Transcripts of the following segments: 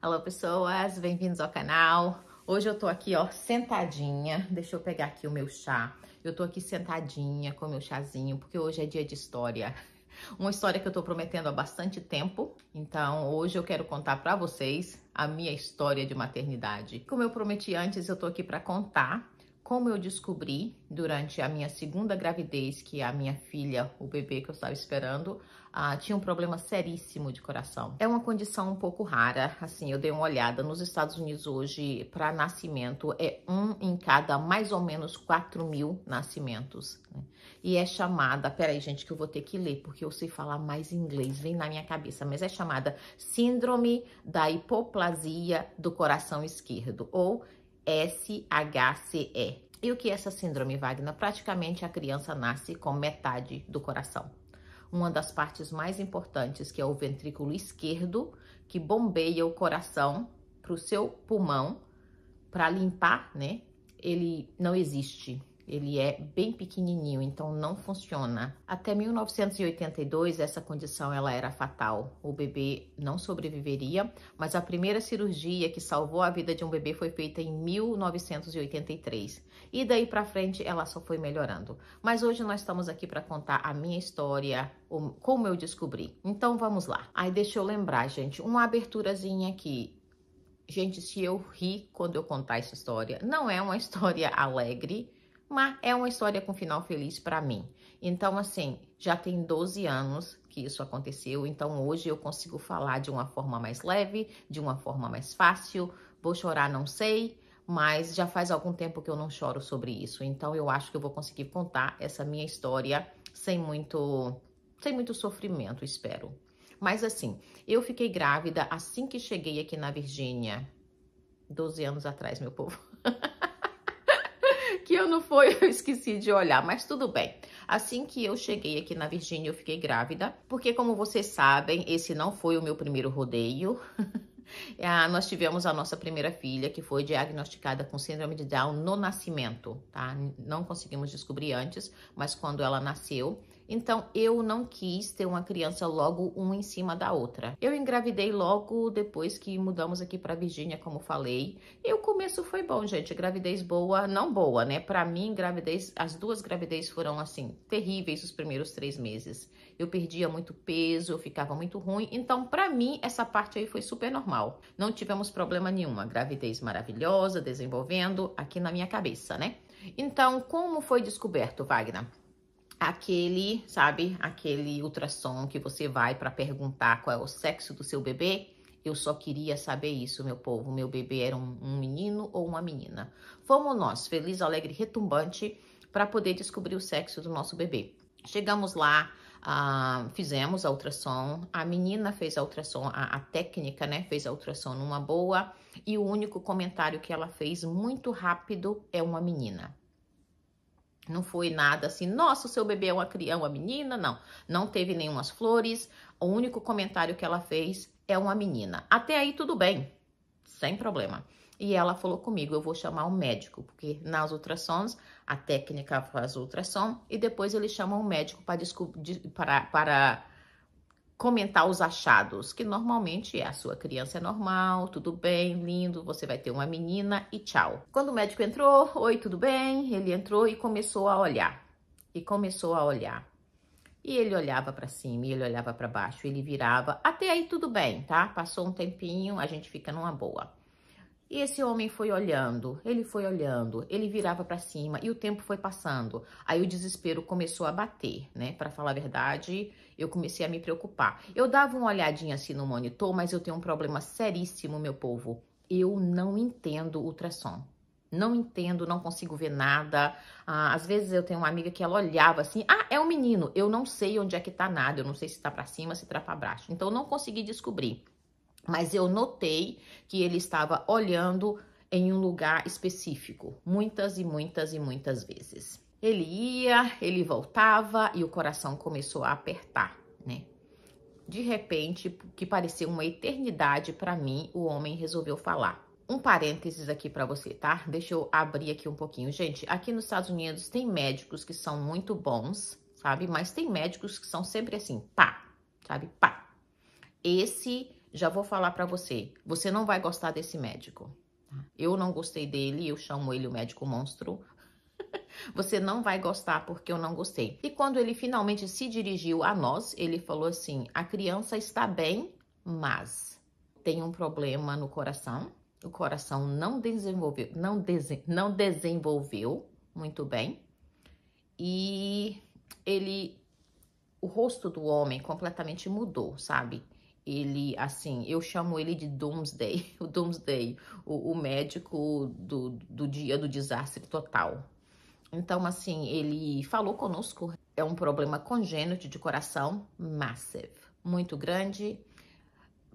Alô, pessoas, bem-vindos ao canal. Hoje eu tô aqui, ó, sentadinha. Deixa eu pegar aqui o meu chá. Eu tô aqui sentadinha com o meu chazinho, porque hoje é dia de história. Uma história que eu tô prometendo há bastante tempo. Então, hoje eu quero contar pra vocês a minha história de maternidade. Como eu prometi antes, eu tô aqui pra contar como eu descobri durante a minha segunda gravidez que a minha filha, o bebê que eu estava esperando, tinha um problema seríssimo de coração. É uma condição um pouco rara, assim, eu dei uma olhada. Nos Estados Unidos hoje, para nascimento, é 1 em cada mais ou menos 4.000 nascimentos, né? E é chamada, peraí gente, que eu vou ter que ler, porque eu sei falar mais inglês, vem na minha cabeça, mas é chamada Síndrome da Hipoplasia do Coração Esquerdo, ou SHCE. E o que é essa síndrome, Wagner? Praticamente a criança nasce com metade do coração. Uma das partes mais importantes, que é o ventrículo esquerdo, que bombeia o coração para o seu pulmão, para limpar, né? Ele não existe. Ele é bem pequenininho, então não funciona. Até 1982, essa condição ela era fatal. O bebê não sobreviveria, mas a primeira cirurgia que salvou a vida de um bebê foi feita em 1983. E daí para frente ela só foi melhorando. Mas hoje nós estamos aqui para contar a minha história, como eu descobri. Então vamos lá. Aí deixa eu lembrar, gente, uma aberturazinha aqui. Gente, se eu rir quando eu contar essa história, não é uma história alegre, mas é uma história com final feliz para mim. Então, assim, já tem 12 anos que isso aconteceu, então hoje eu consigo falar de uma forma mais leve, de uma forma mais fácil. Vou chorar, não sei, mas já faz algum tempo que eu não choro sobre isso, então eu acho que eu vou conseguir contar essa minha história sem muito sofrimento, espero. Mas assim, eu fiquei grávida assim que cheguei aqui na Virgínia, 12 anos atrás, meu povo. Que eu não foi, eu esqueci de olhar, mas tudo bem. Assim que eu cheguei aqui na Virgínia, eu fiquei grávida, porque como vocês sabem, esse não foi o meu primeiro rodeio. Nós tivemos a nossa primeira filha, que foi diagnosticada com síndrome de Down no nascimento, tá? Não conseguimos descobrir antes, mas quando ela nasceu. Então, eu não quis ter uma criança logo uma em cima da outra. Eu engravidei logo depois que mudamos aqui para Virgínia, como falei. E o começo foi bom, gente. Gravidez boa, não boa, né? Para mim, gravidez, as duas gravidez foram, assim, terríveis os primeiros 3 meses. Eu perdia muito peso, eu ficava muito ruim. Então, para mim, essa parte aí foi super normal. Não tivemos problema nenhuma. Gravidez maravilhosa, desenvolvendo aqui na minha cabeça, né? Então, como foi descoberto, Wagner? Aquele, sabe, aquele ultrassom que você vai para perguntar qual é o sexo do seu bebê. Eu só queria saber isso, meu povo. Meu bebê era um menino ou uma menina. Fomos nós, feliz, alegre, retumbante, para poder descobrir o sexo do nosso bebê. Chegamos lá, fizemos a ultrassom. A menina fez a ultrassom, a técnica, né, fez a ultrassom numa boa. E o único comentário que ela fez muito rápido é uma menina. Não foi nada assim, nossa, o seu bebê é uma menina, não. Não teve nenhumas flores. O único comentário que ela fez é uma menina. Até aí tudo bem, sem problema. E ela falou comigo, eu vou chamar um médico, porque nas ultrassons, a técnica faz ultrassom e depois eles chamam um médico para comentar os achados, que normalmente é a sua criança é normal, tudo bem, lindo, você vai ter uma menina e tchau. Quando o médico entrou, oi, tudo bem? Ele entrou e começou a olhar. E ele olhava para cima, e ele olhava para baixo, ele virava. Até aí tudo bem, tá? Passou um tempinho, a gente fica numa boa. E esse homem foi olhando, ele virava para cima e o tempo foi passando. Aí o desespero começou a bater, né? Para falar a verdade, eu comecei a me preocupar. Eu dava uma olhadinha assim no monitor, mas eu tenho um problema seríssimo, meu povo. Eu não entendo ultrassom. Não entendo, não consigo ver nada. Às vezes eu tenho uma amiga que ela olhava assim, é um menino. Eu não sei onde é que tá nada, eu não sei se tá para cima, se tá para baixo. Então eu não consegui descobrir. Mas eu notei que ele estava olhando em um lugar específico, muitas e muitas e muitas vezes. Ele ia, ele voltava e o coração começou a apertar, né? De repente, que parecia uma eternidade para mim, o homem resolveu falar. Um parênteses aqui para você, tá? Deixa eu abrir aqui um pouquinho. Gente, aqui nos Estados Unidos tem médicos que são muito bons, sabe? Mas tem médicos que são sempre assim, pá, sabe? Pá. Esse já vou falar pra você, você não vai gostar desse médico. Tá? Eu não gostei dele, eu chamo ele o médico monstro. Você não vai gostar porque eu não gostei. E quando ele finalmente se dirigiu a nós, ele falou assim, a criança está bem, mas tem um problema no coração. O coração não desenvolveu, não desenvolveu muito bem. E o rosto do homem completamente mudou, sabe? Ele, assim, eu chamo ele de Doomsday, o Doomsday, o médico do dia do desastre total. Então, assim, ele falou conosco, é um problema congênito de coração, massive, muito grande.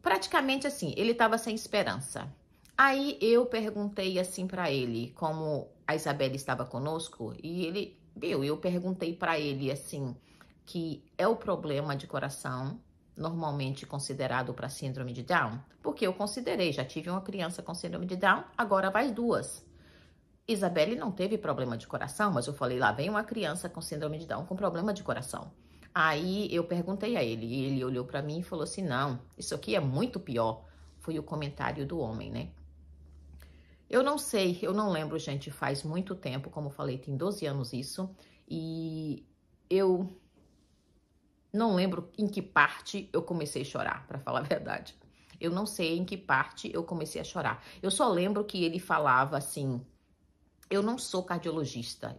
Praticamente assim, ele estava sem esperança. Aí eu perguntei assim para ele, como a Isabela estava conosco, e ele, viu, eu perguntei para ele assim, que é o problema de coração normalmente considerado para síndrome de Down? Porque eu considerei, já tive uma criança com síndrome de Down, agora vai duas. Isabelle não teve problema de coração, mas eu falei, lá vem uma criança com síndrome de Down com problema de coração. Aí eu perguntei a ele, e ele olhou para mim e falou assim, não, isso aqui é muito pior. Foi o comentário do homem, né? Eu não sei, eu não lembro, gente, faz muito tempo, como falei, tem 12 anos isso, e eu não lembro em que parte eu comecei a chorar, para falar a verdade. Eu não sei em que parte eu comecei a chorar. Eu só lembro que ele falava assim, eu não sou cardiologista,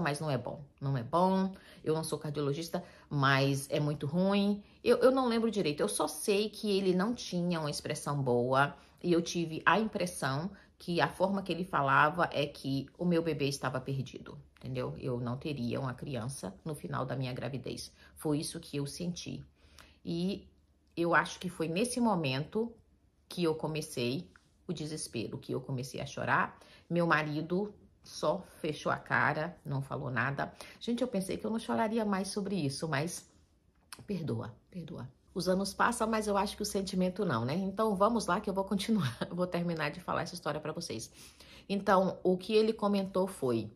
mas não é bom. Não é bom, eu não sou cardiologista, mas é muito ruim. Eu não lembro direito, eu só sei que ele não tinha uma expressão boa e eu tive a impressão que a forma que ele falava é que o meu bebê estava perdido, entendeu? Eu não teria uma criança no final da minha gravidez. Foi isso que eu senti. E eu acho que foi nesse momento que eu comecei o desespero, que eu comecei a chorar. Meu marido só fechou a cara, não falou nada. Gente, eu pensei que eu não choraria mais sobre isso, mas perdoa, perdoa. Os anos passam, mas eu acho que o sentimento não, né? Então vamos lá que eu vou continuar, eu vou terminar de falar essa história para vocês. Então, o que ele comentou foi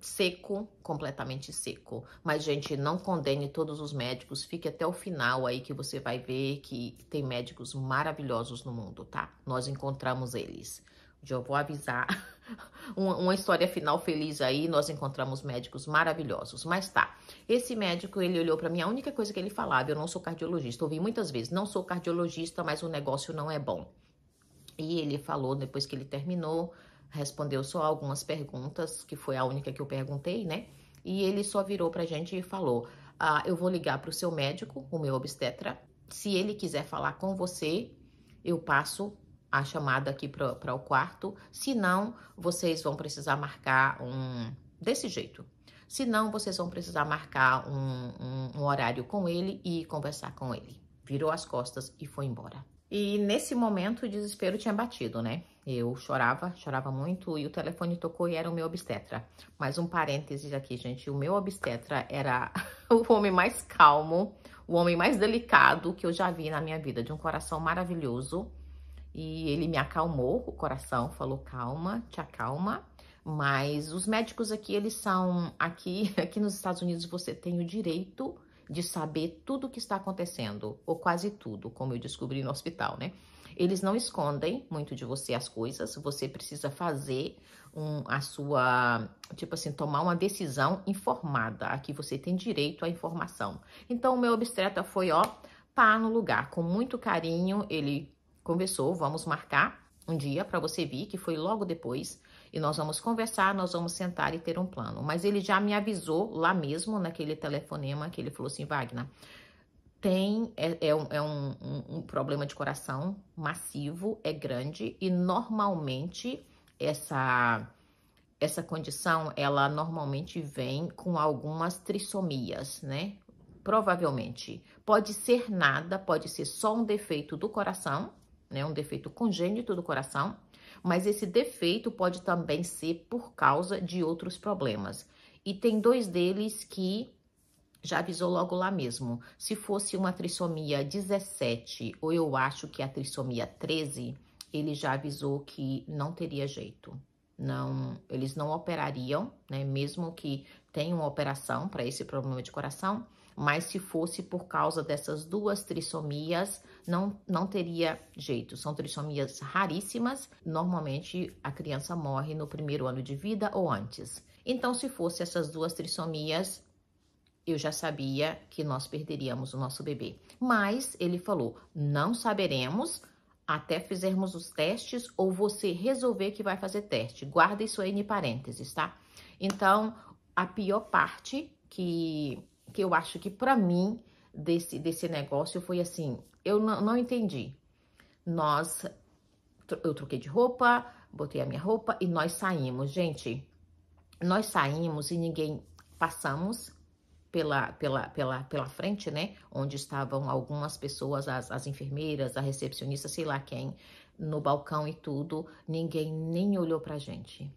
seco, completamente seco. Mas, gente, não condene todos os médicos, fique até o final aí que você vai ver que tem médicos maravilhosos no mundo, tá? Nós encontramos eles. Já vou avisar uma história final feliz aí, nós encontramos médicos maravilhosos. Mas tá, esse médico, ele olhou pra mim, a única coisa que ele falava, eu não sou cardiologista, ouvi muitas vezes, não sou cardiologista, mas o negócio não é bom. E ele falou, depois que ele terminou, respondeu só algumas perguntas, que foi a única que eu perguntei, né? E ele só virou pra gente e falou, eu vou ligar pro seu médico, o meu obstetra, se ele quiser falar com você, eu passo a chamada aqui para o quarto, se não, vocês vão precisar marcar desse jeito. Se não, vocês vão precisar marcar um horário com ele e conversar com ele. Virou as costas e foi embora. E nesse momento o desespero tinha batido, né? Eu chorava muito e o telefone tocou e era o meu obstetra. Mas um parênteses aqui, gente, o meu obstetra era o homem mais calmo, o homem mais delicado que eu já vi na minha vida, de um coração maravilhoso. E ele me acalmou o coração, falou, calma, te acalma. Mas os médicos aqui, eles são, aqui nos Estados Unidos, você tem o direito de saber tudo o que está acontecendo, ou quase tudo, como eu descobri no hospital, né? Eles não escondem muito de você as coisas, você precisa fazer a sua, tipo assim, tomar uma decisão informada. Aqui você tem direito à informação. Então, o meu obstetra foi, ó, pá no lugar, com muito carinho, ele conversou, vamos marcar um dia para você vir, que foi logo depois, e nós vamos conversar, nós vamos sentar e ter um plano. Mas ele já me avisou lá mesmo, naquele telefonema, que ele falou assim, Wagner, um problema de coração massivo, é grande, e normalmente essa condição, ela normalmente vem com algumas trissomias, né? Provavelmente. Pode ser nada, pode ser só um defeito do coração, né? Um defeito congênito do coração, mas esse defeito pode também ser por causa de outros problemas. E tem dois deles que já avisou logo lá mesmo. Se fosse uma trissomia 17, ou eu acho que a trissomia 13, ele já avisou que não teria jeito. Não, eles não operariam, né? Mesmo que tenha uma operação para esse problema de coração, Mas se fosse por causa dessas duas trissomias, não teria jeito. São trissomias raríssimas. Normalmente, a criança morre no primeiro ano de vida ou antes. Então, se fosse essas duas trissomias, eu já sabia que nós perderíamos o nosso bebê. Mas ele falou, não saberemos até fizermos os testes ou você resolver que vai fazer teste. Guarda isso aí em parênteses, tá? Então, a pior parte que eu acho que pra mim desse negócio foi assim, eu não entendi. Eu troquei de roupa, botei a minha roupa e nós saímos. Gente, nós saímos e passamos pela frente, né? Onde estavam algumas pessoas, as enfermeiras, a recepcionista, sei lá quem, no balcão e tudo. Ninguém nem olhou pra gente.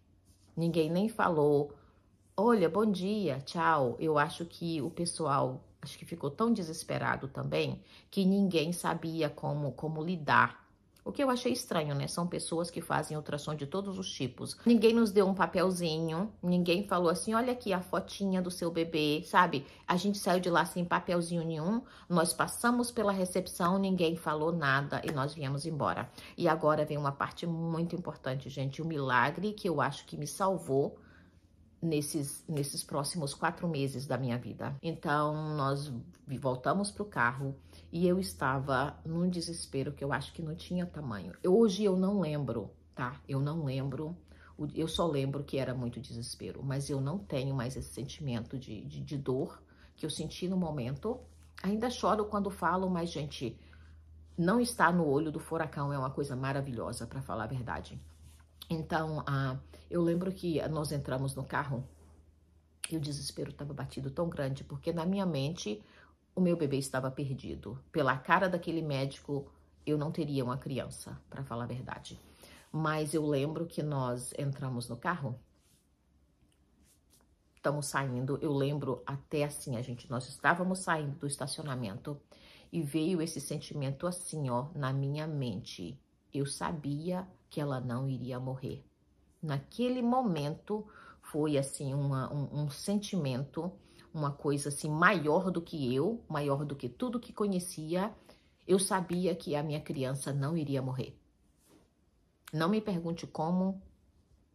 Ninguém nem falou, olha, bom dia, tchau. Eu acho que o pessoal, acho que ficou tão desesperado também, que ninguém sabia como lidar. O que eu achei estranho, né? São pessoas que fazem ultrassom de todos os tipos. Ninguém nos deu um papelzinho, ninguém falou assim, olha aqui a fotinha do seu bebê, sabe? A gente saiu de lá sem papelzinho nenhum, nós passamos pela recepção, ninguém falou nada e nós viemos embora. E agora vem uma parte muito importante, gente, o milagre que eu acho que me salvou nesses próximos 4 meses da minha vida. Então, nós voltamos pro carro e eu estava num desespero que eu acho que não tinha tamanho. Hoje eu não lembro, tá? Eu não lembro, eu só lembro que era muito desespero, mas eu não tenho mais esse sentimento de dor que eu senti no momento. Ainda choro quando falo, mas, gente, não estar no olho do furacão é uma coisa maravilhosa, para falar a verdade. Então, eu lembro que nós entramos no carro e o desespero estava batido tão grande, porque na minha mente o meu bebê estava perdido. Pela cara daquele médico, eu não teria uma criança, para falar a verdade. Mas eu lembro que nós entramos no carro, estamos saindo, eu lembro até assim, nós estávamos saindo do estacionamento e veio esse sentimento assim, ó, na minha mente. Eu sabia que ela não iria morrer. Naquele momento foi assim um sentimento, uma coisa assim maior do que eu, maior do que tudo que conhecia. Eu sabia que a minha criança não iria morrer. Não me pergunte como,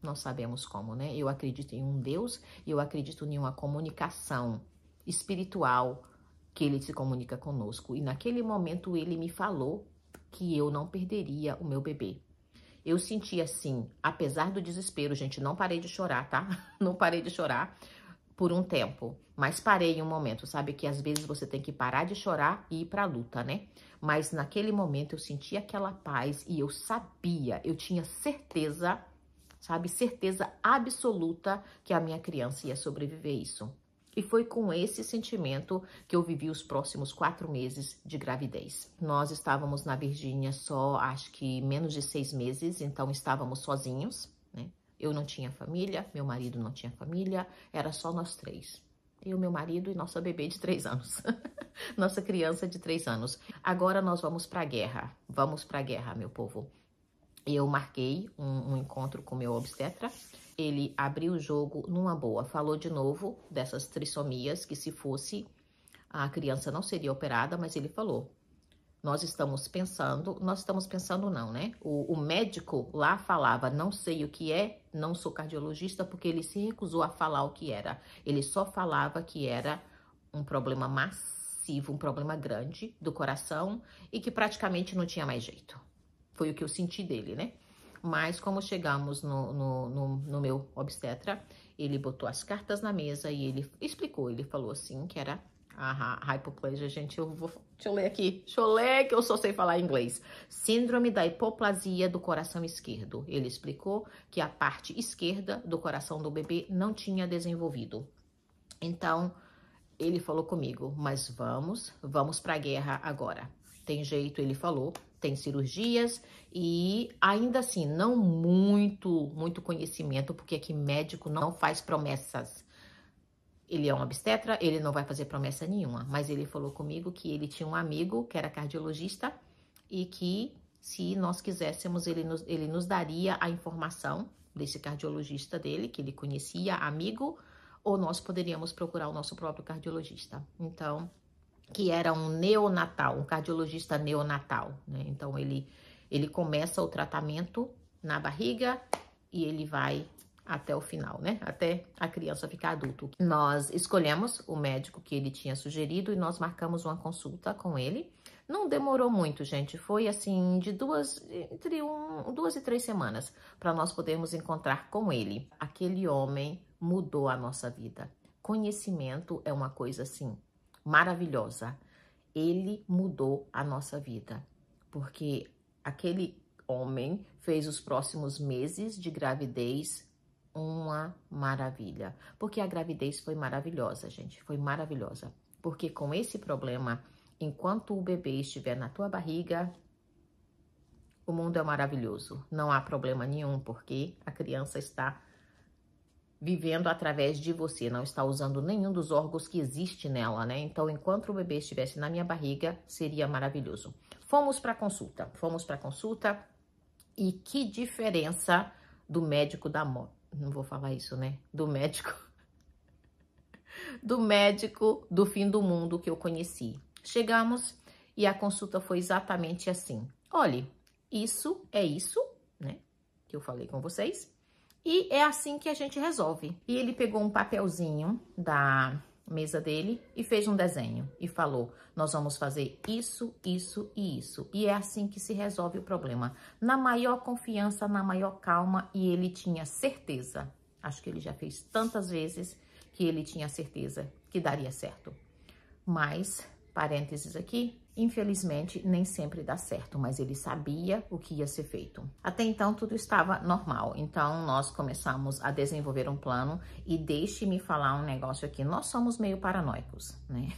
nós sabemos como, né? Eu acredito em um Deus e eu acredito em uma comunicação espiritual que ele se comunica conosco. E naquele momento ele me falou que eu não perderia o meu bebê. Eu senti assim, apesar do desespero, gente, não parei de chorar, tá? Não parei de chorar por um tempo, mas parei em um momento, sabe? Que às vezes você tem que parar de chorar e ir pra luta, né? Mas naquele momento eu senti aquela paz e eu sabia, eu tinha certeza, sabe? Certeza absoluta que a minha criança ia sobreviver isso. E foi com esse sentimento que eu vivi os próximos 4 meses de gravidez. Nós estávamos na Virgínia só, acho que menos de 6 meses, então estávamos sozinhos, né? Eu não tinha família, meu marido não tinha família, era só nós 3. Eu, meu marido e nossa bebê de 3 anos. Nossa criança de 3 anos. Agora nós vamos pra guerra. Vamos pra guerra, meu povo. Eu marquei um encontro com meu obstetra. Ele abriu o jogo numa boa, falou de novo dessas trissomias, que se fosse, a criança não seria operada, mas ele falou, nós estamos pensando não, né? O médico lá falava, não sei o que é, não sou cardiologista, porque ele se recusou a falar o que era. Ele só falava que era um problema massivo, um problema grande do coração e que praticamente não tinha mais jeito. Foi o que eu senti dele, né? Mas como chegamos no meu obstetra, ele botou as cartas na mesa e ele explicou, ele falou assim que era a hipoplasia, gente, deixa eu ler aqui, deixa eu ler que eu só sei falar inglês. Síndrome da hipoplasia do coração esquerdo. Ele explicou que a parte esquerda do coração do bebê não tinha desenvolvido. Então, ele falou comigo, mas vamos pra guerra agora. Tem jeito, ele falou, tem cirurgias e ainda assim, não muito conhecimento, porque aqui médico não faz promessas. Ele é um obstetra, ele não vai fazer promessa nenhuma, mas ele falou comigo que ele tinha um amigo que era cardiologista e que se nós quiséssemos, ele nos daria a informação desse cardiologista dele, que ele conhecia, amigo, ou nós poderíamos procurar o nosso próprio cardiologista. Então, que era um neonatal, um cardiologista neonatal, né? Então, ele começa o tratamento na barriga e ele vai até o final, né? Até a criança ficar adulto. Nós escolhemos o médico que ele tinha sugerido e nós marcamos uma consulta com ele. Não demorou muito, gente. Foi assim de entre 2 e 3 semanas para nós podermos encontrar com ele. Aquele homem mudou a nossa vida. Conhecimento é uma coisa assim maravilhosa. Ele mudou a nossa vida, porque aquele homem fez os próximos meses de gravidez uma maravilha. Porque a gravidez foi maravilhosa, gente, foi maravilhosa. Porque com esse problema, enquanto o bebê estiver na tua barriga, o mundo é maravilhoso. Não há problema nenhum, porque a criança está vivendo através de você, não está usando nenhum dos órgãos que existe nela, né? Então, enquanto o bebê estivesse na minha barriga, seria maravilhoso. Fomos para consulta e que diferença do médico da morte. Não vou falar isso, né? Do médico do fim do mundo que eu conheci. Chegamos e a consulta foi exatamente assim. Olha, isso é isso, né? Que eu falei com vocês. E é assim que a gente resolve. E ele pegou um papelzinho da mesa dele e fez um desenho e falou: nós vamos fazer isso, isso e isso. E é assim que se resolve o problema. Na maior confiança, na maior calma, e ele tinha certeza. Acho que ele já fez tantas vezes que ele tinha certeza que daria certo. Mas, parênteses aqui, infelizmente nem sempre dá certo, mas ele sabia o que ia ser feito. Até então tudo estava normal, então nós começamos a desenvolver um plano e deixe-me falar um negócio aqui, nós somos meio paranoicos, né?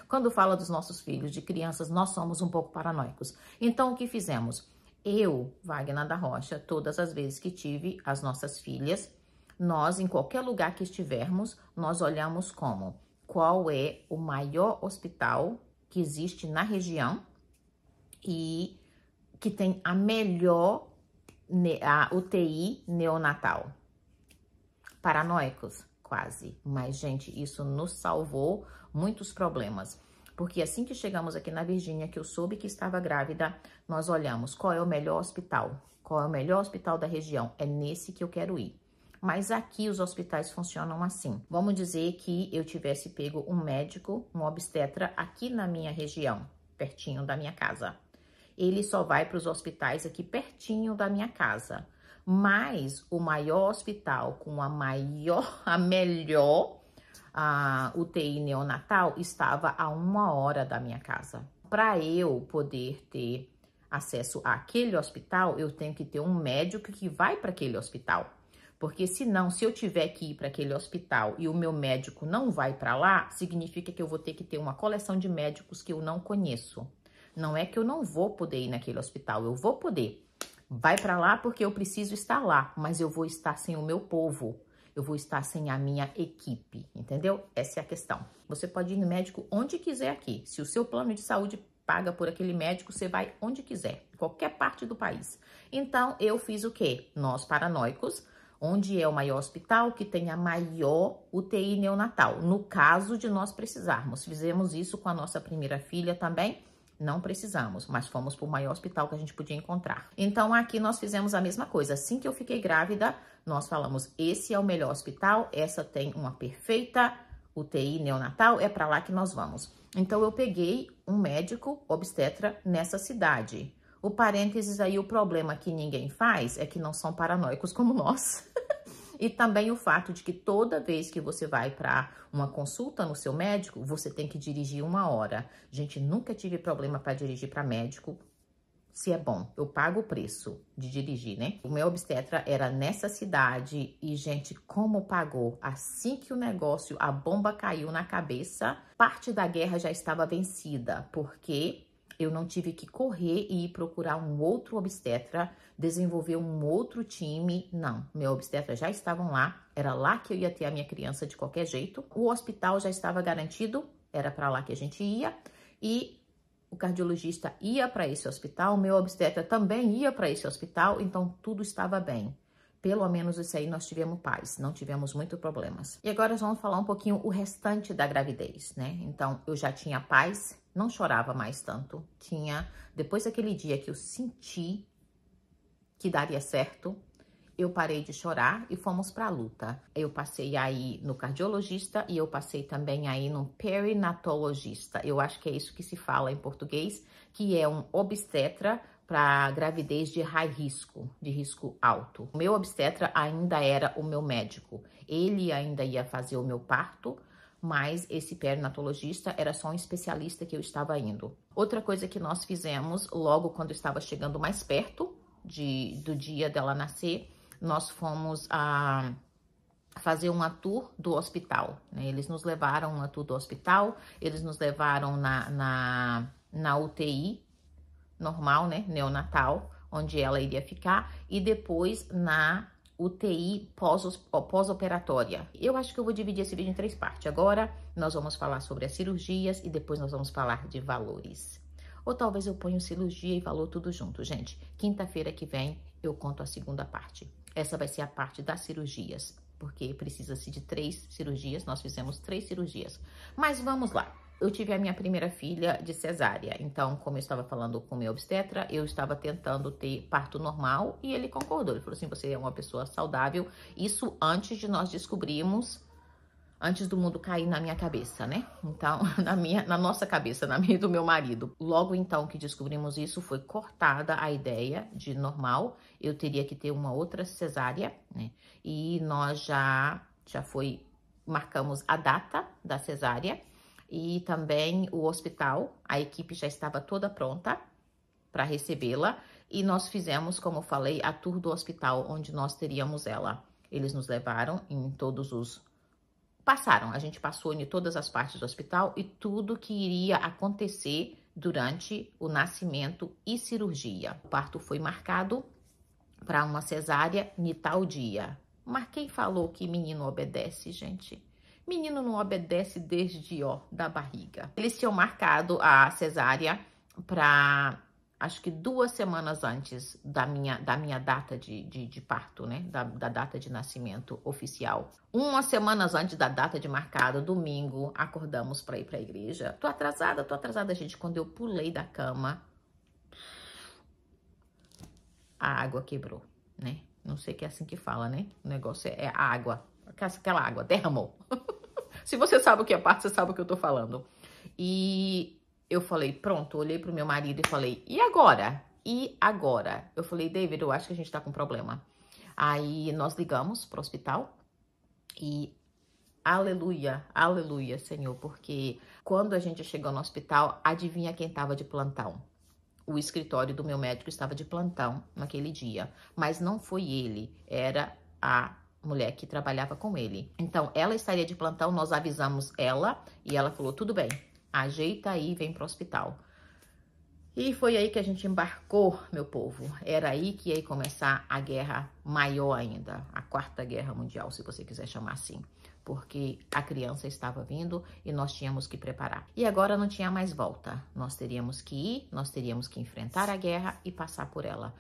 Quando fala dos nossos filhos, de crianças, nós somos um pouco paranoicos. Então o que fizemos? Eu, Wagner da Rocha, todas as vezes que tive as nossas filhas, nós em qualquer lugar que estivermos, nós olhamos como qual é o maior hospital que existe na região e que tem a melhor UTI neonatal. Paranoicos, quase. Mas, gente, isso nos salvou muitos problemas. Porque assim que chegamos aqui na Virgínia, que eu soube que estava grávida, nós olhamos qual é o melhor hospital. Qual é o melhor hospital da região? É nesse que eu quero ir. Mas aqui os hospitais funcionam assim. Vamos dizer que eu tivesse pego um médico, um obstetra aqui na minha região, pertinho da minha casa. Ele só vai para os hospitais aqui pertinho da minha casa. Mas o maior hospital com a melhor UTI neonatal estava a 1 hora da minha casa. Para eu poder ter acesso àquele hospital, eu tenho que ter um médico que vai para aquele hospital. Porque senão, se eu tiver que ir para aquele hospital e o meu médico não vai para lá, significa que eu vou ter que ter uma coleção de médicos que eu não conheço. Não é que eu não vou poder ir naquele hospital, eu vou poder. Vai para lá porque eu preciso estar lá, mas eu vou estar sem o meu povo. Eu vou estar sem a minha equipe, entendeu? Essa é a questão. Você pode ir no médico onde quiser aqui. Se o seu plano de saúde paga por aquele médico, você vai onde quiser, qualquer parte do país. Então, eu fiz o quê? Nós, paranoicos, onde é o maior hospital que tem a maior UTI neonatal. No caso de nós precisarmos. Fizemos isso com a nossa primeira filha também. Não precisamos, mas fomos para o maior hospital que a gente podia encontrar. Então, aqui nós fizemos a mesma coisa. Assim que eu fiquei grávida, nós falamos, esse é o melhor hospital, essa tem uma perfeita UTI neonatal, é para lá que nós vamos. Então, eu peguei um médico obstetra nessa cidade. O parênteses aí, o problema que ninguém faz é que não são paranoicos como nós. E também o fato de que toda vez que você vai para uma consulta no seu médico, você tem que dirigir 1 hora. Gente, nunca tive problema para dirigir para médico, se é bom. Eu pago o preço de dirigir, né? O meu obstetra era nessa cidade e, gente, como pagou? Assim que o negócio, a bomba caiu na cabeça, parte da guerra já estava vencida, porque eu não tive que correr e ir procurar um outro obstetra, desenvolver um outro time. Não, meu obstetra já estavam lá, era lá que eu ia ter a minha criança de qualquer jeito. O hospital já estava garantido, era para lá que a gente ia. E o cardiologista ia para esse hospital, meu obstetra também ia para esse hospital, então tudo estava bem. Pelo menos isso aí nós tivemos paz, não tivemos muitos problemas. E agora nós vamos falar um pouquinho o restante da gravidez, né? Então, eu já tinha paz, não chorava mais tanto. Depois daquele dia que eu senti que daria certo, eu parei de chorar e fomos para a luta. Eu passei aí no cardiologista e eu passei também aí no perinatologista. Eu acho que é isso que se fala em português, que é um obstetra para gravidez de high risco, de risco alto. O meu obstetra ainda era o meu médico. Ele ainda ia fazer o meu parto, mas esse perinatologista era só um especialista que eu estava indo. Outra coisa que nós fizemos logo quando estava chegando mais perto do dia dela nascer, nós fomos a fazer uma tour do hospital, né? Eles nos levaram uma tour do hospital, eles nos levaram na UTI normal, né, neonatal, onde ela iria ficar, e depois na UTI pós-operatória. Eu acho que eu vou dividir esse vídeo em 3 partes. Agora nós vamos falar sobre as cirurgias e depois nós vamos falar de valores. Ou talvez eu ponha cirurgia e valor tudo junto, gente. Quinta-feira que vem eu conto a segunda parte. Essa vai ser a parte das cirurgias, porque precisa-se de 3 cirurgias. Nós fizemos 3 cirurgias. Mas vamos lá. Eu tive a minha primeira filha de cesárea. Então, como eu estava falando com o meu obstetra, eu estava tentando ter parto normal e ele concordou. Ele falou assim, você é uma pessoa saudável. Isso antes de nós descobrirmos, antes do mundo cair na minha cabeça, né? Então, na nossa cabeça, na minha e do meu marido. Logo então que descobrimos isso, foi cortada a ideia de normal. Eu teria que ter uma outra cesárea, né? E nós marcamos a data da cesárea e também o hospital. A equipe já estava toda pronta para recebê-la e nós fizemos, como eu falei, a tour do hospital onde nós teríamos ela. Eles nos levaram em todos os... a gente passou em todas as partes do hospital e tudo que iria acontecer durante o nascimento e cirurgia. O parto foi marcado para uma cesárea em tal dia. Mas quem falou que menino obedece, gente? Menino não obedece desde, da barriga. Eles tinham marcado a cesárea para... acho que 2 semanas antes da minha data de parto, né? Da data de nascimento oficial. 1 semana antes da data de marcada, domingo, acordamos para ir para a igreja. Tô atrasada, gente. Quando eu pulei da cama, a água quebrou, né? Não sei que é assim que fala, né? O negócio é a água. Aquela água derramou. Se você sabe o que é parto, você sabe o que eu tô falando. E... eu falei, pronto, olhei pro meu marido e falei, e agora? E agora? Eu falei, David, eu acho que a gente tá com problema. Aí nós ligamos pro hospital e aleluia, aleluia, Senhor, porque quando a gente chegou no hospital, adivinha quem tava de plantão? O escritório do meu médico estava de plantão naquele dia, mas não foi ele, era a mulher que trabalhava com ele. Então, ela estaria de plantão, nós avisamos ela e ela falou, tudo bem. Ajeita aí e vem pro hospital. E foi aí que a gente embarcou, meu povo. Era aí que ia começar a guerra maior ainda. A 4ª Guerra Mundial, se você quiser chamar assim. Porque a criança estava vindo e nós tínhamos que preparar. E agora não tinha mais volta. Nós teríamos que ir, nós teríamos que enfrentar a guerra e passar por ela.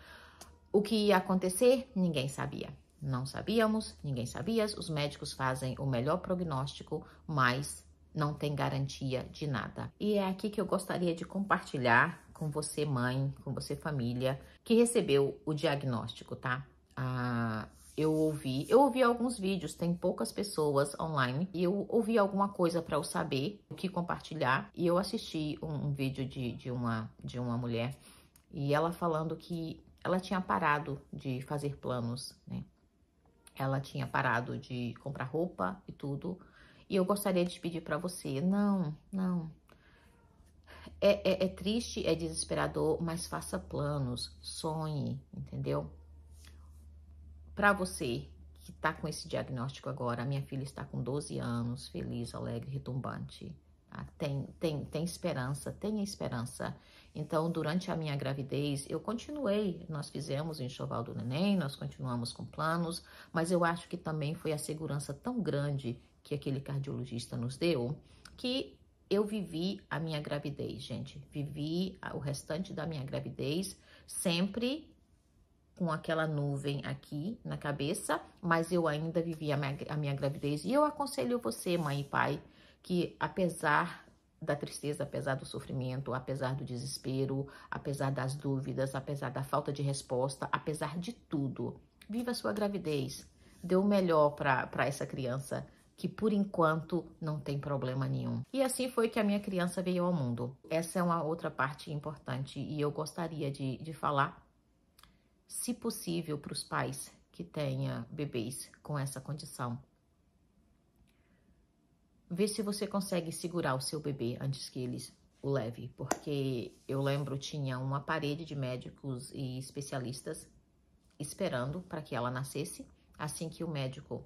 O que ia acontecer, ninguém sabia. Não sabíamos, ninguém sabia. Os médicos fazem o melhor prognóstico, mas... não tem garantia de nada. E é aqui que eu gostaria de compartilhar com você, mãe, com você, família, que recebeu o diagnóstico, tá? Eu ouvi alguns vídeos, tem poucas pessoas online, e eu ouvi alguma coisa para eu saber o que compartilhar. E eu assisti um vídeo de uma mulher, e ela falando que ela tinha parado de fazer planos, né? Ela tinha parado de comprar roupa e tudo. E eu gostaria de pedir para você, não. É triste, é desesperador, mas faça planos, sonhe, entendeu? Para você que tá com esse diagnóstico agora, a minha filha está com 12 anos, feliz, alegre, retumbante. Tá? Tem esperança, tenha esperança. Então, durante a minha gravidez, eu continuei, nós fizemos o enxoval do neném, nós continuamos com planos, mas eu acho que também foi a segurança tão grande que aquele cardiologista nos deu, que eu vivi a minha gravidez, gente. Vivi o restante da minha gravidez sempre com aquela nuvem aqui na cabeça, mas eu ainda vivia a minha gravidez. E eu aconselho você, mãe e pai, que apesar da tristeza, apesar do sofrimento, apesar do desespero, apesar das dúvidas, apesar da falta de resposta, apesar de tudo, viva a sua gravidez. Dê o melhor para essa criança, que por enquanto não tem problema nenhum. E assim foi que a minha criança veio ao mundo. Essa é uma outra parte importante e eu gostaria de falar, se possível, para os pais que tenham bebês com essa condição. Vê se você consegue segurar o seu bebê antes que eles o leve, porque eu lembro, tinha uma parede de médicos e especialistas esperando para que ela nascesse. Assim que o médico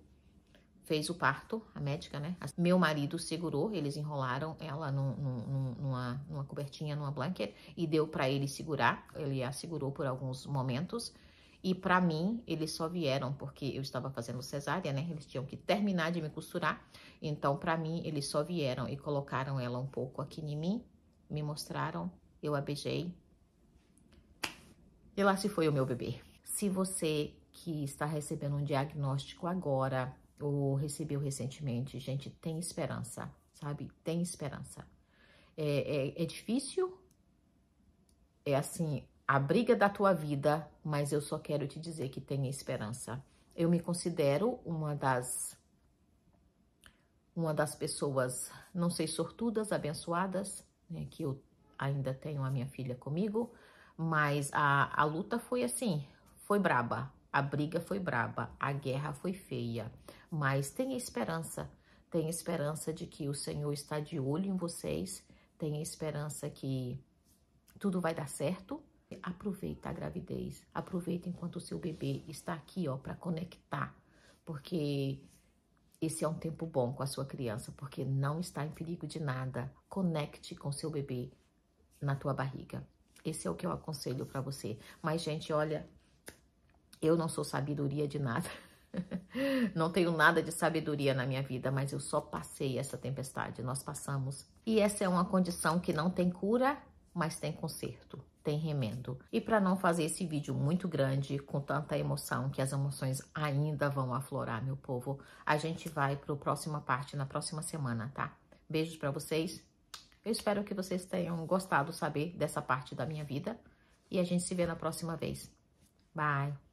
fez o parto, a médica, né? Meu marido segurou, eles enrolaram ela numa cobertinha, numa blanket, e deu para ele segurar. Ele a segurou por alguns momentos. E para mim, eles só vieram porque eu estava fazendo cesárea, né? Eles tinham que terminar de me costurar. Então, para mim, eles só vieram e colocaram ela um pouco aqui em mim, me mostraram, eu a beijei. E lá se foi o meu bebê. Se você que está recebendo um diagnóstico agora, ou recebeu recentemente, gente, tem esperança, sabe? Tem esperança. É difícil, é assim, a briga da tua vida, mas eu só quero te dizer que tem esperança. Eu me considero uma das pessoas, não sei, sortudas, abençoadas, né, que eu ainda tenho a minha filha comigo, mas a luta foi assim, foi braba. A briga foi braba, a guerra foi feia, mas tenha esperança de que o Senhor está de olho em vocês, tenha esperança que tudo vai dar certo. Aproveita a gravidez, aproveita enquanto o seu bebê está aqui, ó, para conectar, porque esse é um tempo bom com a sua criança, porque não está em perigo de nada. Conecte com seu bebê na tua barriga. Esse é o que eu aconselho para você. Mas, gente, olha, eu não sou sabedoria de nada. Não tenho nada de sabedoria na minha vida, mas eu só passei essa tempestade. Nós passamos. E essa é uma condição que não tem cura, mas tem conserto, tem remendo. E para não fazer esse vídeo muito grande, com tanta emoção, que as emoções ainda vão aflorar, meu povo, a gente vai para a próxima parte na próxima semana, tá? Beijos para vocês. Eu espero que vocês tenham gostado de saber dessa parte da minha vida. E a gente se vê na próxima vez. Bye!